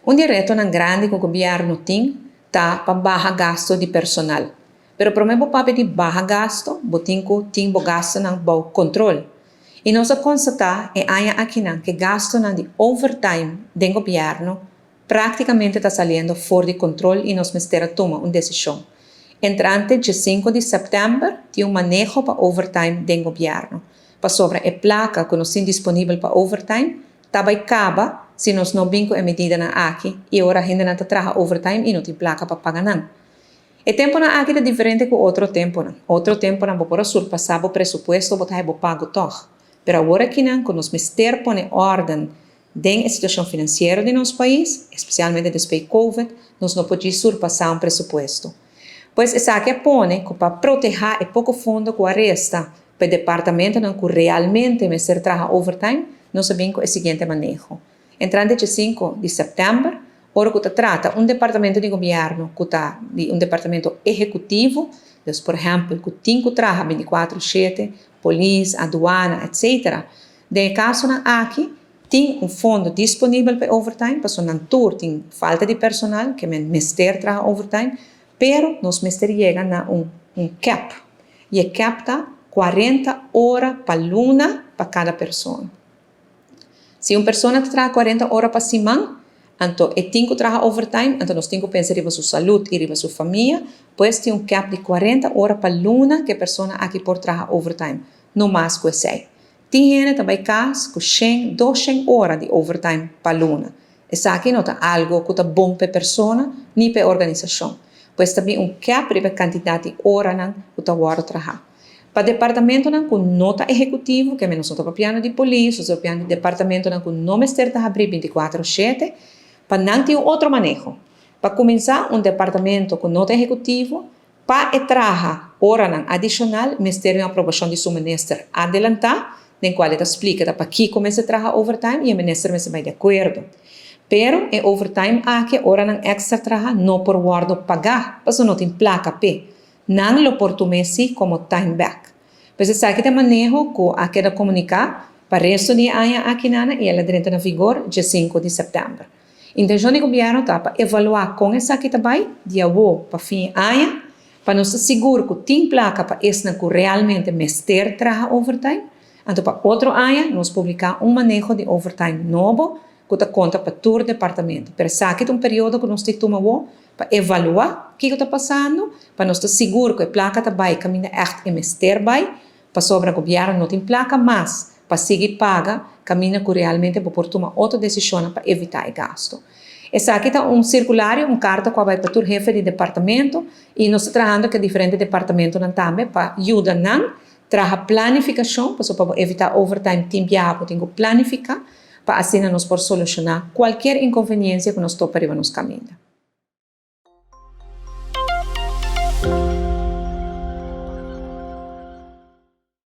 Um direto na grande que o governo tem tá para baixar gasto de personal. Pero para mim, papel de baixar gasto, botinco tem gasto na bom controle. E nós constatar é aqui que gasto na de overtime do governo praticamente está saindo fora de controle e nós precisamos tomar uma decisão. Entrante de 5 de setembro, tem manejo para overtime do governo. Para sobre a placa que nós temos disponível para overtime, também acaba se nós não vimos a medida na aqui e agora a gente não trabalha overtime e não tem placa para pagar não. O tempo na aqui é diferente do outro tempo. Outro tempo não pode surpassar o presupuesto para pago toch. Pero agora que não, quando nós mister põe ordem na situação financeira de nosso país, especialmente depois do Covid, nós não podemos surpassar um presupuesto. Pois essa que põe para proteger o pouco fundo que resta para o departamento que realmente mister trabalha overtime, nós sabemos o seguinte manejo. Entrando de 5 de setembro, ora que trata departamento de governo, que está departamento executivo, então, por exemplo, que tem que trabalhar 24/7, polícia, aduana, etc. De caso aqui, tem fundo disponível para overtime, para não tem falta de personal, que o mister trabalha overtime, pero nós mister chega a cap. E o cap está 40 horas para luna para cada pessoa. Se uma pessoa trabalha 40 horas para semana, então é tem que trabalhar overtime, então nós temos que pensar em sua saúde e em sua família, pois tem cap de 40 horas para luna que a pessoa aqui pode trabalhar overtime, não mais que 6. Tem gente também casos que 100, 200 horas de overtime para luna. Essa aqui não é algo que é bom para a pessoa, nem para a organização. Pois também cap para a quantidade de horas que está a trabalhar. Para o departamento com nota executivo, que nós estamos piano de polícia, nós estamos departamento com não está abrir 24/7, para não ter outro manejo. Para começar, departamento com nota executivo, para trabalhar hora adicional, ministério de aprovação de seu ministro adelantar, em qual ele explica para que começa a trabalhar overtime e o ministro vai de acordo. Pero em overtime, aqui hora extra trabalhar não por guardo pagar, porque não tem placa P. Não lo por tu mesi como time back. Pois essa aqui é manejo que aqui da comunicar para o resto de ano aqui nana e ela entra em vigor dia 5 de setembro. A intenção do governo está para avaliar com essa aqui também, dia 8 para fim de ano, para nos assegurar que tem placa para esse que realmente mister trabalha overtime. Então, para outro ano, nós publicar manejo de overtime novo que está conta para todo o departamento. Pero essa aqui é período que nós temos que tomar para avaliar o que está passando, para nós estar seguro que a placa está bem, caminha echt mister bem, para sobre o governo não tem placa, mas para seguir paga, caminha que realmente para tomar outra decisão para evitar o gasto. Essa aqui está circulário, carta que vai para o jefe de departamento e nós estamos trabalhando com diferentes departamentos também para ajudar a trabalhar planificação, para evitar overtime, tempo tem que planificar, para assim nós poder solucionar qualquer inconveniência que nós topamos nos caminhos.